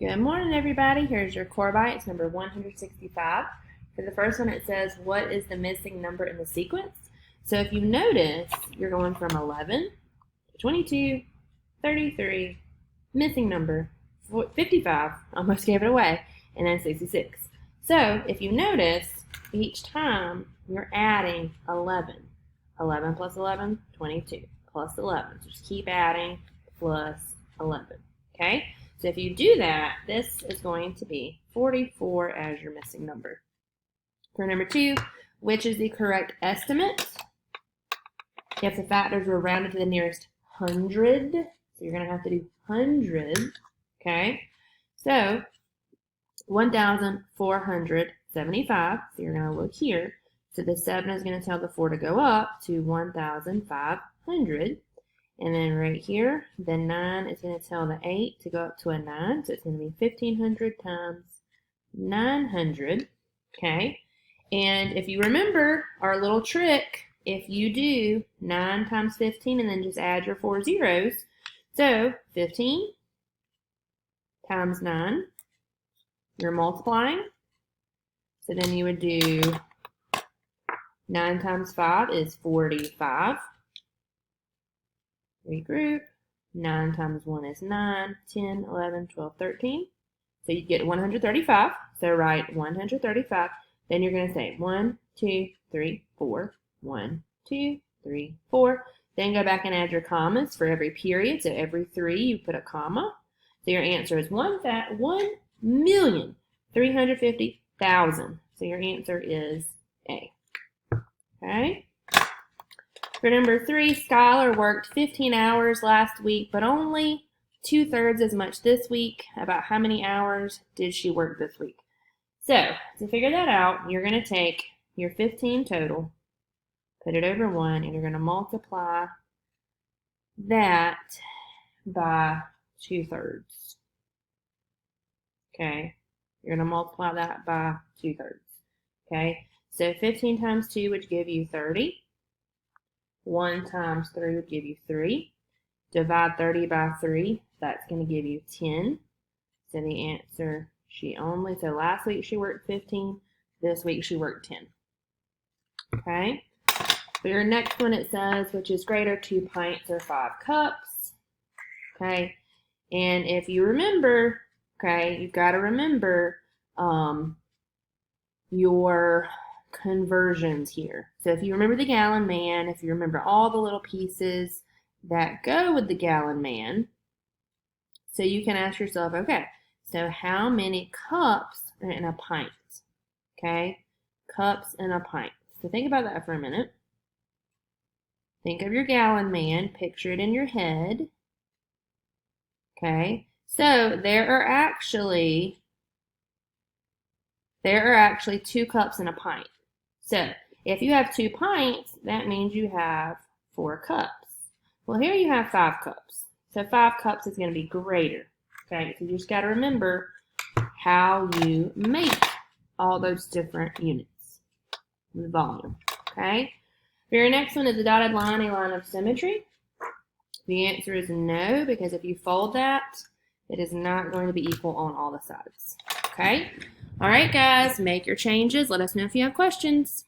Good morning, everybody. Here's your core bites, number 165. For the first one, it says, what is the missing number in the sequence? So if you notice, you're going from 11 to 22, 33, missing number, 55, almost gave it away, and then 66. So if you notice, each time you're adding 11. 11 plus 11, 22, plus 11. So just keep adding plus 11, okay? So if you do that, this is going to be 44 as your missing number. For number 2, which is the correct estimate? If the factors were rounded to the nearest 100, so you're going to have to do 100, okay? So 1,475, so you're going to look here. So the 7 is going to tell the 4 to go up to 1,500. And then right here, the 9 is going to tell the 8 to go up to a 9. So it's going to be 1,500 times 900. Okay. And if you remember our little trick, if you do 9 times 15 and then just add your 4 zeros. So 15 times 9, you're multiplying. So then you would do 9 times 5 is 45. Regroup. 9 times 1 is 9, 10, 11, 12, 13. So you get 135. So write 135. Then you're going to say 1, 2, 3, 4. 1, 2, 3, 4. Then go back and add your commas for every period. So every 3 you put a comma. So your answer is 1,350,000. So your answer is A. Okay. For number 3, Skylar worked 15 hours last week, but only 2/3 as much this week. About how many hours did she work this week? So, to figure that out, you're going to take your 15 total, put it over 1, and you're going to multiply that by 2/3. Okay? You're going to multiply that by 2/3. Okay? So 15 times 2 would give you 30. 1 times 3 would give you 3. Divide 30 by 3. That's going to give you 10. So the answer, so last week she worked 15. This week she worked 10. Okay. For your next one, it says, which is greater, 2 pints or 5 cups. Okay. And if you remember, okay, you've got to remember your conversions here. So if you remember the gallon man, if you remember all the little pieces that go with the gallon man, so you can ask yourself, okay, so how many cups are in a pint? Okay, cups in a pint. So think about that for a minute. Think of your gallon man, picture it in your head. Okay, so there are actually 2 cups in a pint. So if you have 2 pints, that means you have 4 cups. Well, here you have 5 cups. So 5 cups is going to be greater. Okay, so you just got to remember how you make all those different units with volume. Okay, for your next one is a dotted line, a line of symmetry. The answer is no, because if you fold that, it is not going to be equal on all the sides. Okay, all right, guys, make your changes. Let us know if you have questions.